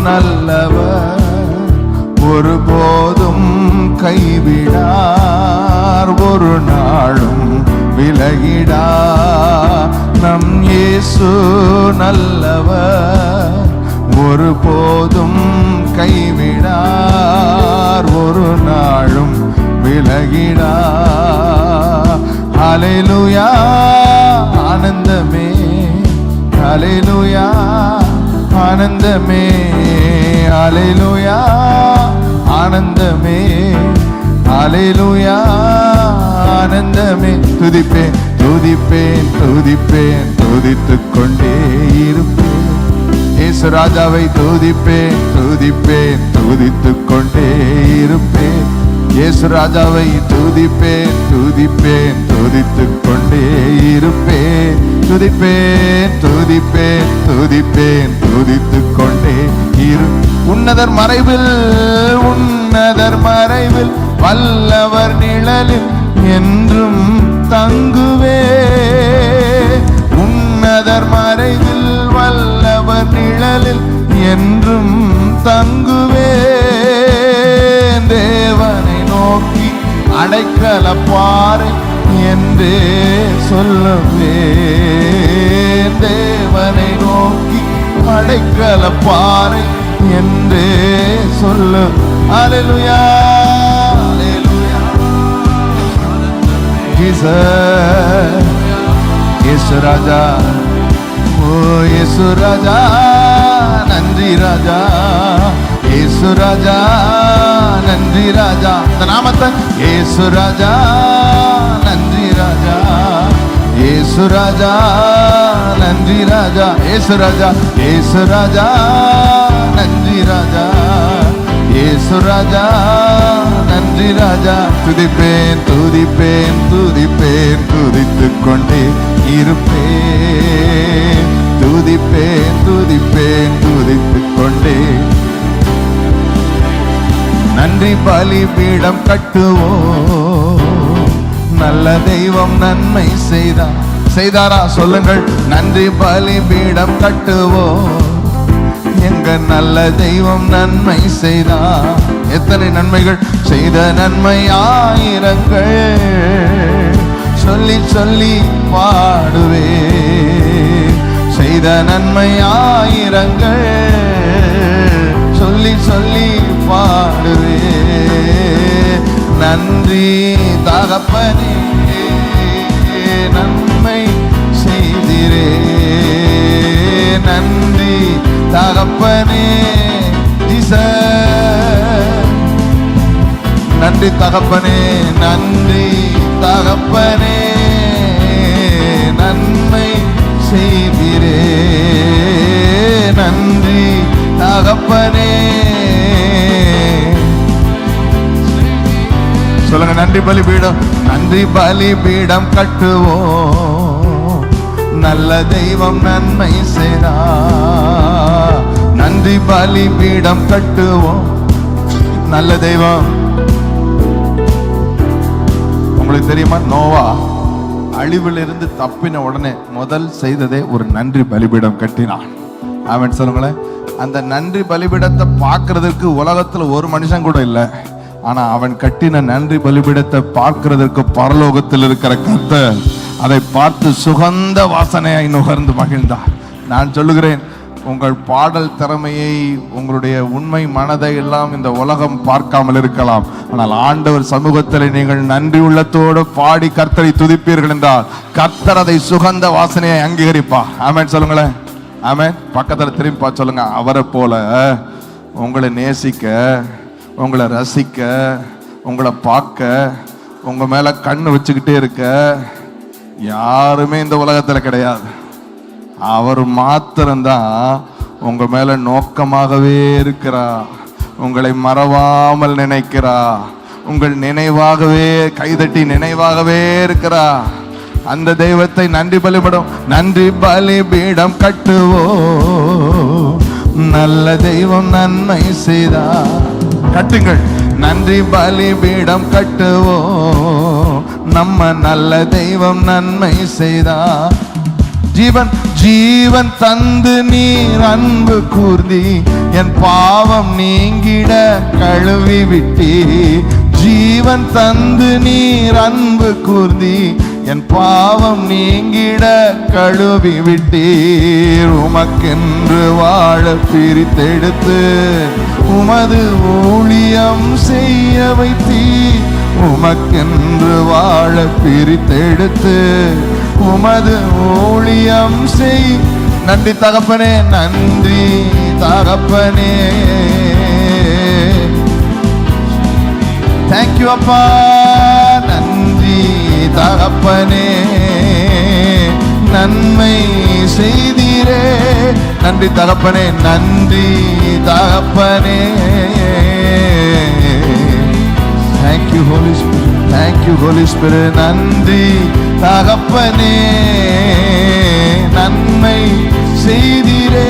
நல்லவர், ஒருபோதும் கைவிடார், ஒரு நாளும் விலகிடா. நம் இயேசு நல்லவர், ஒருபோதும் கைவிடார், ஒரு நாளும் விலகிடா. ஹல்லேலூயா ஆனந்தமே, ஹல்லேலூயா ஆனந்தமே, ஹல்லேலூயா ஆனந்தமே, ஹல்லேலூயா ஆனந்தமே. துதிப்பேன் துதிப்பேன் துதிப்பேன், துதித்துக் கொண்டே இருப்பேன். இயேசு ராஜாவை துதிப்பேன் துதிப்பேன், துதித்துக் கொண்டே இருப்பேன். இயேசு ராஜாவை துதிப்பேன் துதிப்பேன், துதித்துக் கொண்டே இருப்பேன். துதிப்பேன் துதிப்பேன் துதிப்பேன், துதித்துக் கொண்டே இரு. உன்னதர் மறைவில், உன்னதர் மறைவில், வல்லவர் நிழலில் என்றும் தங்குவே. உன்னதர் மறைவில், வல்லவர் நிழலில் என்றும் தங்குவே. தேவனை நோக்கி அடைக்கல பாறை என்றே சொல்லுவே. தேவனை நோக்கி அடைக்கல பாறை என்றே சொல்லு. ஹல்லேலூயா ஹல்லேலூயா ஜீசஸ். இயேசு ராஜா, ஓ இயேசு ராஜா, நன்றி ராஜா. இயேசு ராஜா நன்றி ராஜா. இந்த நாமத்தை இயேசு ராஜா நன்றி ராஜா, இயேசு ராஜா நன்றி ராஜா, இயேசு ராஜா, இயேசு ராஜா நன்றி ராஜா, இயேசு ராஜா நன்றி ராஜா. துதிப்பேன் துதிப்பேன் துதிப்பேன், துதித்துக் கொண்டே இருப்பேன். துதிப்பேன் துதிப்பேன் துதித்துக் கொண்டே. நன்றி பலிபீடம் கட்டுவோம், நல்ல தெய்வம் நன்மை செய்தாரா சொல்லுங்கள். நன்றி பலிபீடம் கட்டுவோம், எங்க நல்ல தெய்வம் நன்மை செய்தார். எத்தனை நன்மைகள் செய்த, நன்மை ஆயிரங்கள் சொல்லி சொல்லி பாடுவே. செய்த நன்மை ஆயிரங்கள் சொல்லி சொல்லி பாடுவே. நன்றி தகப்பனே, நன்மை செய்திரே. நன்றி தகப்பனே, நன்றி தகப்பனே, நன்றி தகப்பனே, நன்மை செய்திரே. நன்றி தகப்பனே. சொல்லுங்க, நன்றி பலிபீடம். நன்றி பலிபீடம் கட்டுவோம், நல்ல தெய்வம் நன்மை செய்தா. நன்றி பலிபீடம் கட்டுவோம், நல்ல தெய்வம். உங்களுக்கு தெரியுமா, நோவா அழிவிலிருந்து தப்பின உடனே முதல் செய்ததே ஒரு நன்றி பலிபீடம் கட்டினான். ஆமென் சொல்லுங்களேன். அந்த நன்றி பலிபீடத்தை பார்க்கறதுக்கு உலகத்துல ஒரு மனுஷன் கூட இல்லை. ஆனா அவன் கட்டின நன்றி பலிபீடத்தை பார்க்கிறதற்கு பரலோகத்தில் இருக்கிற கர்த்தர் அதை பார்த்து சுகந்த வாசனையை நுகர்ந்து மகிழ்ந்தார். நான் சொல்லுகிறேன், உங்கள் பாடல் திறமையை, உங்களுடைய உண்மை மனதை எல்லாம் இந்த உலகம் பார்க்காமல் இருக்கலாம். ஆனால் ஆண்டவர் சமூகத்தில் நீங்கள் நன்றி உள்ளத்தோடு பாடி கர்த்தரை துதிப்பீர்கள் என்றால் கர்த்தர் அதை சுகந்த வாசனையை அங்கீகரிப்பா. ஆமென் சொல்லுங்களேன். ஆமென். பக்கத்தில் திரும்பி பார்த்து சொல்லுங்க, அவரை போல உங்களை நேசிக்க, உங்களை ரசிக்க, உங்களை பார்க்க, உங்க மேல கண்ணு வச்சுக்கிட்டே இருக்க யாருமே இந்த உலகத்துல கிடையாது. அவர் மாத்திரம்தான் உங்க மேல நோக்கமாகவே இருக்கிறா. உங்களை மறவாமல் நினைக்கிறா. உங்கள் நினைவாகவே, கைதட்டி நினைவாகவே இருக்கிறா. அந்த தெய்வத்தை நன்றி பலிபீடம், நன்றி பலிபீடம் கட்டுவோ, நல்ல தெய்வம் நன்மை செய்தா. கட்டுங்கள், நன்றி பலிபீடம் கட்டுவோ, நம்ம நல்ல தெய்வம் நன்மை செய்தா. ஜீவன் தந்து நீர் அன்பு கூர்ந்தி என் பாவம் நீங்கிட கழுவி விட்டீ. ஜீவன் தந்து நீர் அன்பு கூர்ந்தி என் பாவம் நீங்கிட கழுவி விட்டீர். உமக்கென்று வாழ பிரித்தெடுத்து உமது ஊழியம் செய்ய வைத்தீர். உமக்கென்று வாழ பிரித்தெடுத்து உமது ஊழியம் செய். நன்றி தகப்பனே, நன்றி தகப்பனே. தேங்க்யூ அப்பா, நன்றி தகப்பனே. நன்மை செய்தீரே, நன்றி தகப்பனே, நன்றி தகப்பனே. Thank you Holy Spirit, thank you Holy Spirit. நன்றி தகப்பனே, நன்மை செய்தீரே.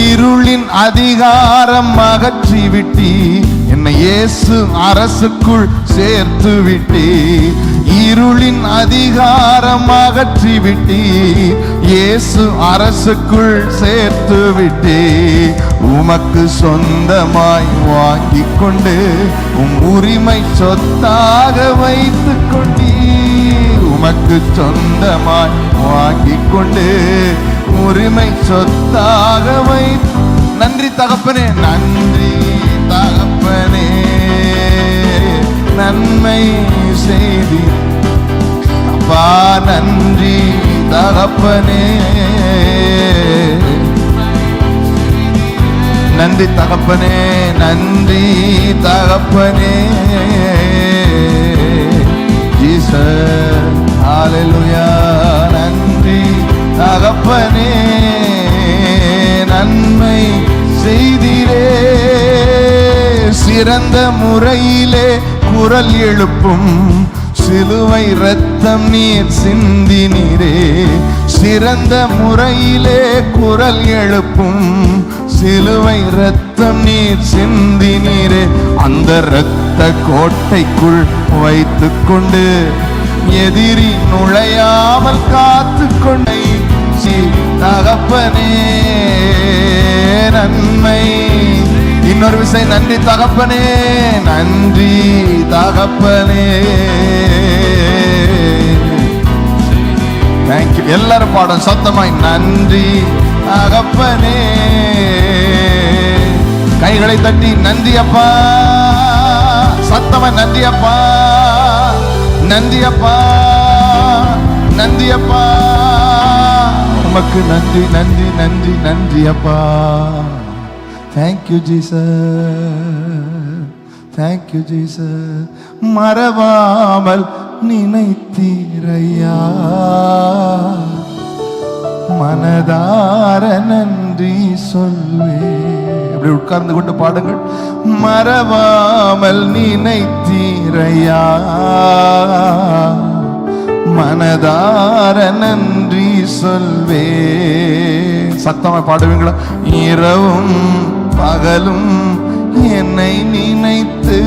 இருளின் அதிகாரம் அகற்றி விட்டி என்னை இயேசு அரசுக்குள் சேர்த்து விட்டி. இருளின் அதிகாரம் அகற்றி விட்டி இயேசு அரசுக்குள் சேர்த்து விட்டி. உமக்கு சொந்தமாய் வாங்கி கொண்டு உரிமை சொத்தாக வைத்து கொண்டீ. உமக்கு சொந்தமாய் வாங்கி கொண்டு உரிமை சொத்தாக வைத்து. நன்றி தகப்பனே, நன்றி தகப்பனே. நன்மை செய்தி அப்பா, நன்றி தகப்பனே. நன்றி தகப்பனே, நன்றி தகப்பனே. ஜீசஸ் ஹalleluya. நன்றி தகப்பனே, நன்மை செய்தீரே. சிறந்த முறையிலே குரல் எழுப்பும் சிலுவை இரத்தம் நீர் சிந்தினீரே. சிறந்த முறையிலே குரல் எழுப்பும் சிலுவை இரத்தம் நீர் சிந்தினீரே. அந்த இரத்த கோட்டைக்குள் வைத்துக் கொண்டு எதிரி நுழையாமல் காத்து கொண்டை தகப்பனே, நன்மை. இன்னொரு விசை நன்றி தகப்பனே, நன்றி தகப்பனே. தேங்க்யூ. எல்லாரும் பாடும் சத்தமாய், நன்றி தகப்பனே. கைகளை தட்டி நன்றி அப்பா, சத்தமாய் நன்றி அப்பா, நன்றி அப்பா, நன்றி அப்பா. உமக்கு நன்றி நன்றி நன்றி நன்றி அப்பா. Thank you Jesus, thank you Jesus. மறவாமல் நினைத்தீரையா, மனதார நன்றி சொல்வே. அப்படி உட்கார்ந்து கொண்டு பாடுங்கள். மறவாமல் நினைத்தீரையா, மனதார நன்றி சொல்வே. சத்தமா பாடுவீங்களா? இரவும் பகலும் என்னை நினைத்து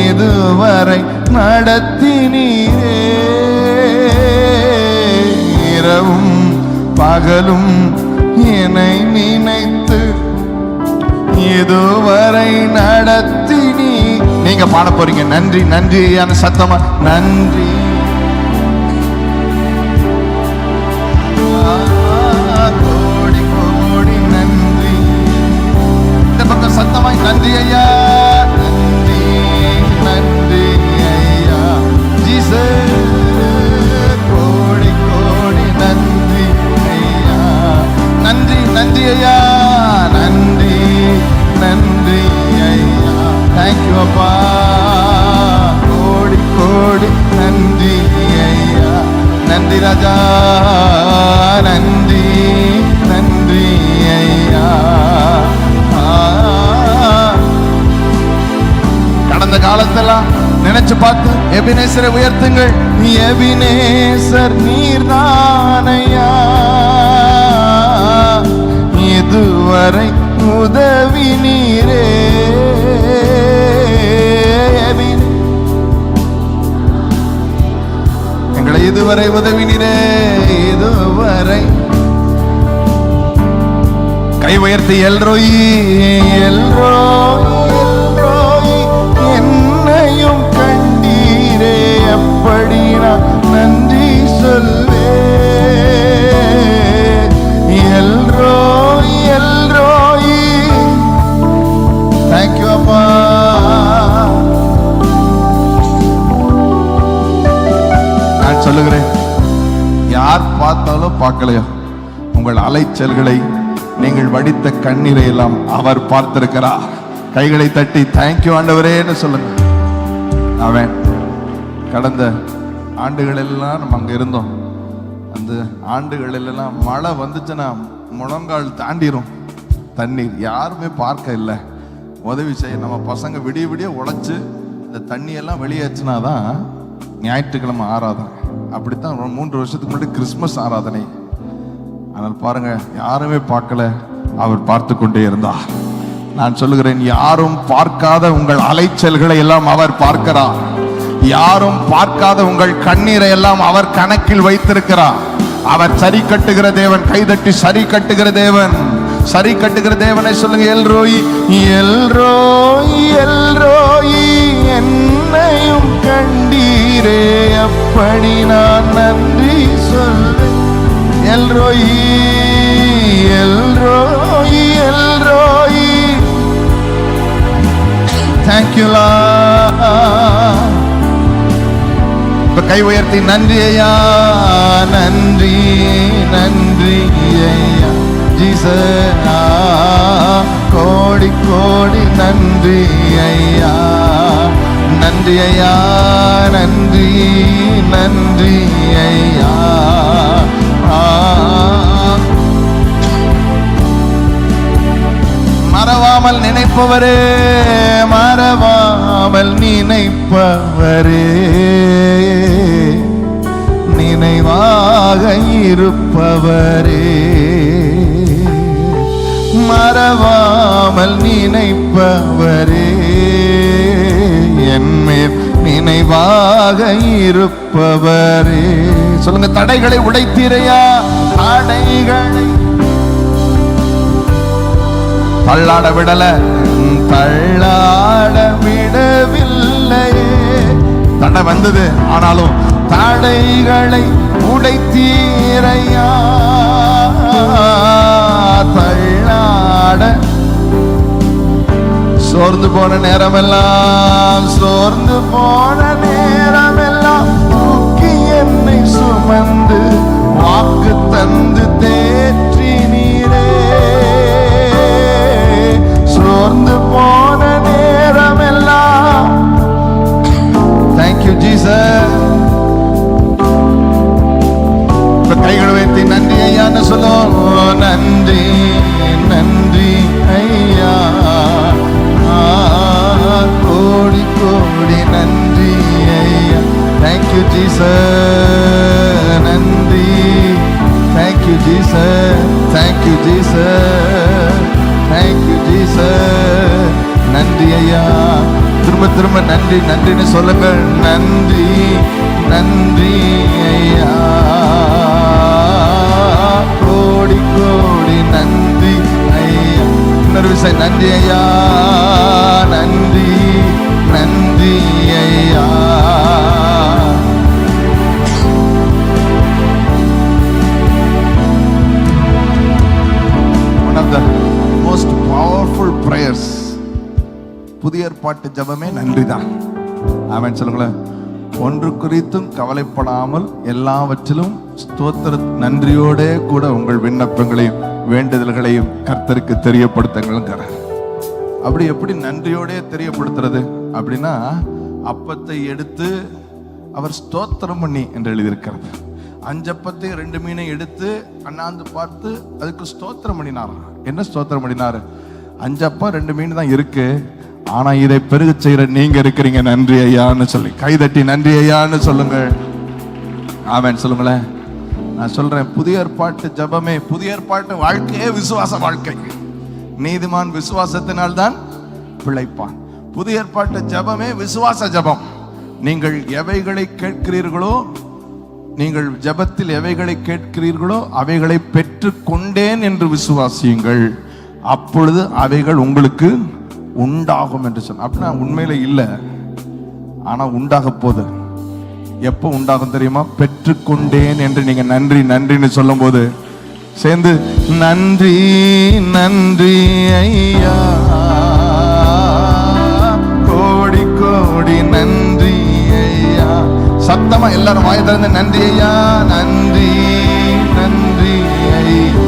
இதுவரை நடத்தினீரே. இரவும் பகலும் என்னை நினைத்து இதுவரை நடத்தினீ. நீங்க பாட போறீங்க. நன்றி நன்றியான சத்தமா, நன்றி. கோடி கோடி நன்றி. இந்த பக்கம் சத்தமாய் நன்றி ஐயா, நன்றி நன்றி ஐயா. ஜீசஸ் கோடி கோடி நன்றி ஐயா. நன்றி நன்றி ஐயா, நன்றி நன்றி ஐயா. தேங்க்யூ அப்பா, கோடி கோடி நன்றி ஐயா. நன்றி ராஜா, நன்றி நன்றி ஐயா. கடந்த காலத்தெல்லாம் நினைச்சு பார்த்து எபினேசரை உயர்த்துங்கள். எபினேசர் நீர்தானையா, இதுவரை உதவி நீரே. எங்களை இது இதுவரை உதவினீரே, இதுவரை. கை உயர்த்தி எல்ரோயி எல்ரோயி எல்ரோயி, என்னையும் கண்டீரே, எப்படி நான் நன்றி சொல்வே. எல்ரோயி எல்ரோயி, தேங்க்யூ அப்பா. நான் சொல்லுகிறேன், யார் பார்த்தாலும் பார்க்கலையோ உங்கள் அலைச்சல்களை, நீங்கள் வடித்த கண்ணீரை எல்லாம் அவர் பார்த்திருக்கிறார். கைகளை தட்டி தேங்க்யூ ஆண்டவரேன்னு சொல்லுங்க. அவன் கடந்த ஆண்டுகள் எல்லாம் நம்ம அங்க இருந்தோம். அந்த ஆண்டுகள் எல்லாம் மழை வந்துச்சுன்னா முழங்கால் தாண்டிரும் தண்ணீர். யாருமே பார்க்க இல்லை, உதவி செய்ய. நம்ம பசங்க விடிய விடிய உழைச்சு இந்த தண்ணியெல்லாம் வெளியேற்றினாதான் ஞாயிற்றுக்கிழமை ஆராதனை. அப்படித்தான் 3 வருஷத்துக்கு முன்னாடி கிறிஸ்துமஸ் ஆராதனை. ஆனால் பாருங்க, யாருமே பார்க்கல, அவர் பார்த்து கொண்டே இருந்தார். நான் சொல்லுகிறேன், யாரும் பார்க்காத உங்கள் அலைச்சல்களை எல்லாம் அவர் பார்க்கிறார். யாரும் பார்க்காத உங்கள் கண்ணீரை எல்லாம் அவர் கணக்கில் வைத்திருக்கிறார். அவர் சரி கட்டுகிற தேவன். கைதட்டி சரி கட்டுகிற தேவன். சரி கட்டுகிற தேவனை சொல்லுங்க. எல்ரோயி எல்ரோயி எல்ரோயி, என்னையும் கண்டீரே, அப்படி நான் நன்றி சொல்வேன். எல்ரோயி எல்ரோயி எல்ரோயி, தேங்க்யூ லா. இப்ப கை உயர்த்தி நன்றி ஐயா, நன்றி நன்றி ஐயா ஜீசஸ், கோடி கோடி நன்றி ஐயா, நன்றி ஐயா, நன்றி நன்றி ஐயா. மறவாமல் நினைப்பவரே, மறவாமல் நினைப்பவரே, நினைவாக இருப்பவரே, மறவாமல் நினைப்பவரே, என்மேல் நினைவாக இருப்பவரே. சொல்லுங்க. தடைகளை உடைத்தீரையா, தடைகளை தள்ளாட விடல, தள்ளாட விடவில்லையே. தடை வந்தது, ஆனாலும் தடைகளை உடைத்தீரையா, தள்ளாட. சோர்ந்து போன நேரமெல்லாம், சோர்ந்து போன நேரமெல்லாம் தூக்கி என்னை சுமந்து வாக்கு தந்து தேற்றி நீரே. சோர்ந்து போன நேரமெல்லாம், தேங்க்யூ ஜீசஸ். கைகளை வைத்து நன்றி ஐயான்னு சொல்லுவோம். நன்றி நன்றி ஐயா, கோடி கோடி நன்றி ஐயா. தேங்க்யூ ஜீசஸ், நன்றி. Thank you Jesus, thank you Jesus, thank you Jesus. நன்றி ஐயா. திரும்ப திரும்ப நன்றி நன்றின்னு சொல்லுங்க. நன்றி நன்றி ஐயா, கோடி கோடி நன்றி ஐயா. இன்னொரு விஷயம், நன்றி ஐயா, நன்றி நன்றி ஐயா. One of the most powerful prayers, புதிய ஏற்பாட்டு ஜெபமே நன்றிதான். ஆமென் சொல்லுங்களேன். ஒன்று குறித்தும் கவலைப்படாமல் எல்லாவற்றிலும் ஸ்தோத்திர நன்றியோட கூட உங்கள் விண்ணப்பங்களையும் வேண்டுதல்களையும் கர்த்தருக்கு தெரியப்படுத்துங்கள். அப்படி எப்படி நன்றியோட தெரியப்படுத்துறது அப்படின்னா, அப்பத்தை எடுத்து அவர் ஸ்தோத்திரம் பண்ணி என்று எழுதியிருக்கிறது. 5 அப்பத்தை 2 மீனை எடுத்து அண்ணாந்து பார்த்து அதுக்கு ஸ்தோத்திரம் பண்ணினார். என்ன ஸ்தோத்திரம் பண்ணினார்? 5 அப்பா 2 மீன் தான் இருக்கு, ஆனா இதை பெருக செய்யற நீங்க இருக்கிறீங்க, நன்றி ஐயான்னு சொல்லி கைதட்டி நன்றி ஐயான்னு சொல்லுங்க. ஆமென் சொல்லுங்களேன். நான் சொல்றேன், புதிய ஏற்பாட்டு ஜெபமே, புதிய ஏற்பாட்டு வாழ்க்கையே விசுவாச வாழ்க்கை. நீதிமான் விசுவாசத்தினால் தான் பிழைப்பான். புதிய ஏற்பாட்டு ஜெபமே விசுவாச ஜெபம். நீங்கள் எவைகளை கேட்கிறீர்களோ நீங்கள் ஜெபத்தில் எவைகளை கேட்கிறீர்களோ அவைகளை பெற்று கொண்டேன் என்று விசுவாசியுங்கள், அப்பொழுது அவைகள் உங்களுக்கு உண்டாகும் என்று சொன்ன. அப்படின்னா உண்மையில இல்லை, ஆனா உண்டாக போகுது. எப்போ உண்டாகும் தெரியுமா? பெற்றுக்கொண்டேன் என்று நீங்க நன்றி நன்றின்னு சொல்லும் போது சேர்ந்து நன்றி நன்றி ஐயா, கோடி கோடி நன்றி ஐயா. சத்தமா எல்லாரும் வாயை திறந்து நன்றி ஐயா, நன்றி நன்றி ஐயா.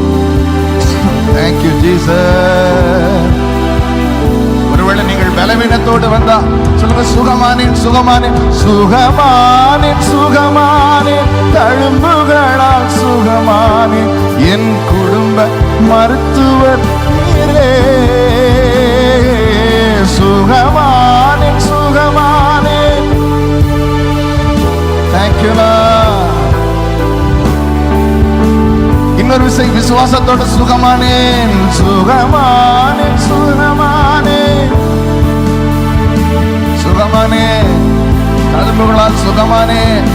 Thank you Jesus. ஒருவேளை நீங்கள் பலவீனத்தோடு வந்தா சொல்லுங்க, சுகமானேன் சுகமானேன் சுகமானேன் சுகமானேன், தழும்புகளால் சுகமானேன், என் குடும்ப மருத்துவர் நீரே. சுகமானேன் சுகமானேன். Thank you Lord. இன்னொரு விஷயம், விசுவாசத்தோட சுகமானேன் சுகமானேன் சுகமானேன் சுகமானேன், தழும்புகளால் சுகமானேன்.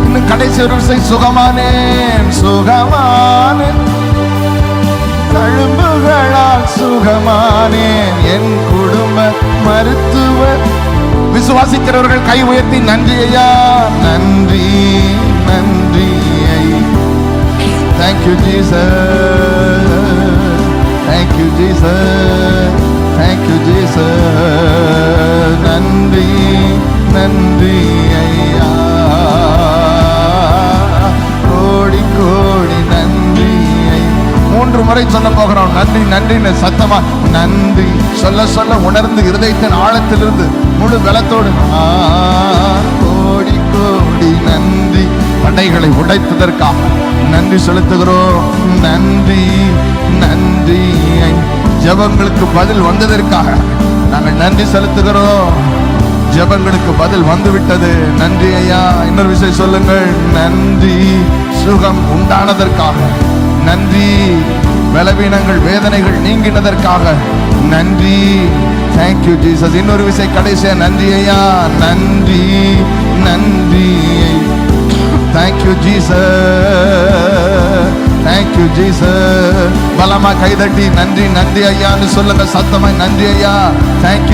இன்னும் கடைசி ஒரு விஷயம், சுகமானேன் சுகமானேன், தழும்புகளால் சுகமானேன், என் குடும்ப மருத்துவர். விசுவாசிக்கிறவர்கள் கை உயர்த்தி நன்றி ஐயா, நன்றி நன்றி ஐயா. Thank you Jesus, thank you Jesus, thank you Jesus. நன்றி நன்றி ஐயா, கோடி கோடி நன்றி ஐயா. 3 முறை சொல்ல போகிறோம் நன்றி நன்றின்னு சத்தமா. நன்றி சொல்ல சொல்ல உணர்ந்து இருதயத்தின் ஆழத்திலிருந்து முழு பலத்தோடு கோடி கோடி நன்றி. தடைகளை உடைத்ததற்காக நன்றி செலுத்துகிறோம். நன்றி நன்றி. ஜெபங்களுக்கு பதில் வந்ததற்காக நாங்கள் நன்றி செலுத்துகிறோம். ஜெபங்களுக்கு பதில் வந்துவிட்டது, நன்றி ஐயா. இன்னொரு விஷயம் சொல்லுங்கள், நன்றி. சுகம் உண்டானதற்காக நன்றி. பலவீனங்கள் வேதனைகள் நீங்கினதற்காக நன்றி. Thank you Jesus. இன்னொரு விஷயம் கடைசியா, நன்றி ஐயா, நன்றி நன்றி. Thank you Jesus, thank you Jesus. பலமா கைதட்டி நன்றி நன்றி ஐயான்னு சொல்லுங்க சத்தமா. நன்றி ஐயா, thank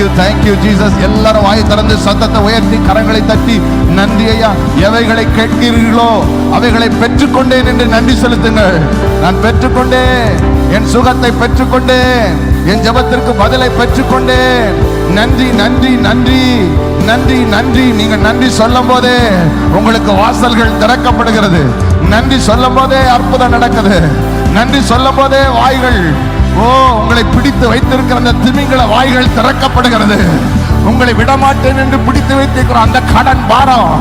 you Jesus. எல்லாரும் வாயை திறந்து சத்தத்தை உயர்த்தி கரங்களை தட்டி நன்றி ஐயா. எவைகளை கேட்கிறீர்களோ அவைகளை பெற்றுக்கொண்டேன் என்று நன்றி செலுத்துங்கள். நான் பெற்றுக்கொண்டேன், என் சுகத்தை பெற்றுக்கொண்டேன், என் ஜெபத்திற்கு பதிலை பெற்றுக்கொண்டேன். நன்றி நன்றி நன்றி நன்றி நன்றி. நீங்க நன்றி சொல்லும் போதே உங்களுக்கு வாசல்கள் திறக்கப்படுகிறது. நன்றி சொல்லும் போதே அற்புதம் நடக்குது. நன்றி சொல்லும் போதே வாய்கள், உங்களை பிடித்து வைத்திருக்கிற அந்த திமிங்கல வாய்கள் திறக்கப்படுகிறது. உங்களை விடமாட்டேன் என்று பிடித்து வைத்திருக்கிற அந்த கடன் பாரம்,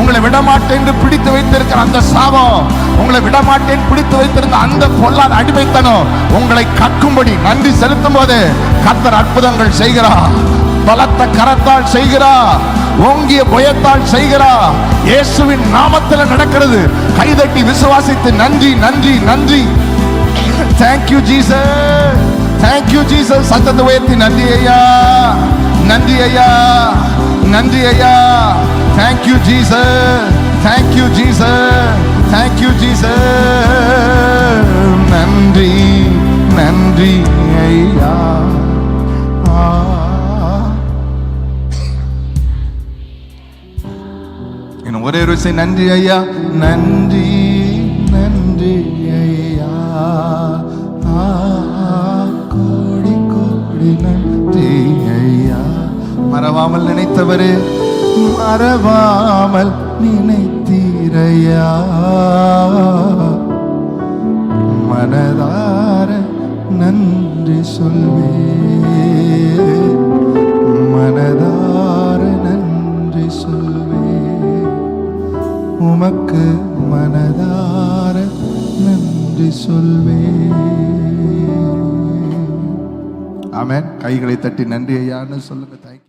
உங்களை விடமாட்டேன் என்று பிடித்து வைத்திருக்கிற அந்த சாபம், உங்களை விடமாட்டேன் பிடித்து வைத்திருந்த அந்த பொல்லாத அடிமைத்தனம் உங்களை கக்கும்படி நன்றி செலுத்தும் போது கர்த்தர் அற்புதங்கள் செய்கிறார். பலத்த கரத்தால் செய்கிறார், ஓங்கிய பயத்தால் செய்கிறார். இயேசுவின் நாமத்தில் நடக்கிறது. கைதட்டி விசுவாசித்து நன்றி நன்றி நன்றி. Thank you Jesus, thank you Jesus. சத்தத்தை உயர்த்தி நன்றி ஐயா, நன்றி ஐயா, நன்றி ஐயா. Thank you Jesus, thank you Jesus, thank you Jesus. நன்றி நன்றி ஐயா. ஒரே ஒரு விஷயம், நன்றி ஐயா, நன்றி நன்றி ஐயா, கோடி கோடி நன்றி ஐயா. மறவாமல் நினைத்தவரே, மறவாமல் நினைத்தீரையா, மனதார நன்றி சொல்வே, மனதார நன்றி சொல்வே, உமக்கு மனதார நன்றி சொல்வே. ஆமென். கைகளை தட்டி நன்றி ஐயான்னு சொல்லுங்க. தேங்க்யூ.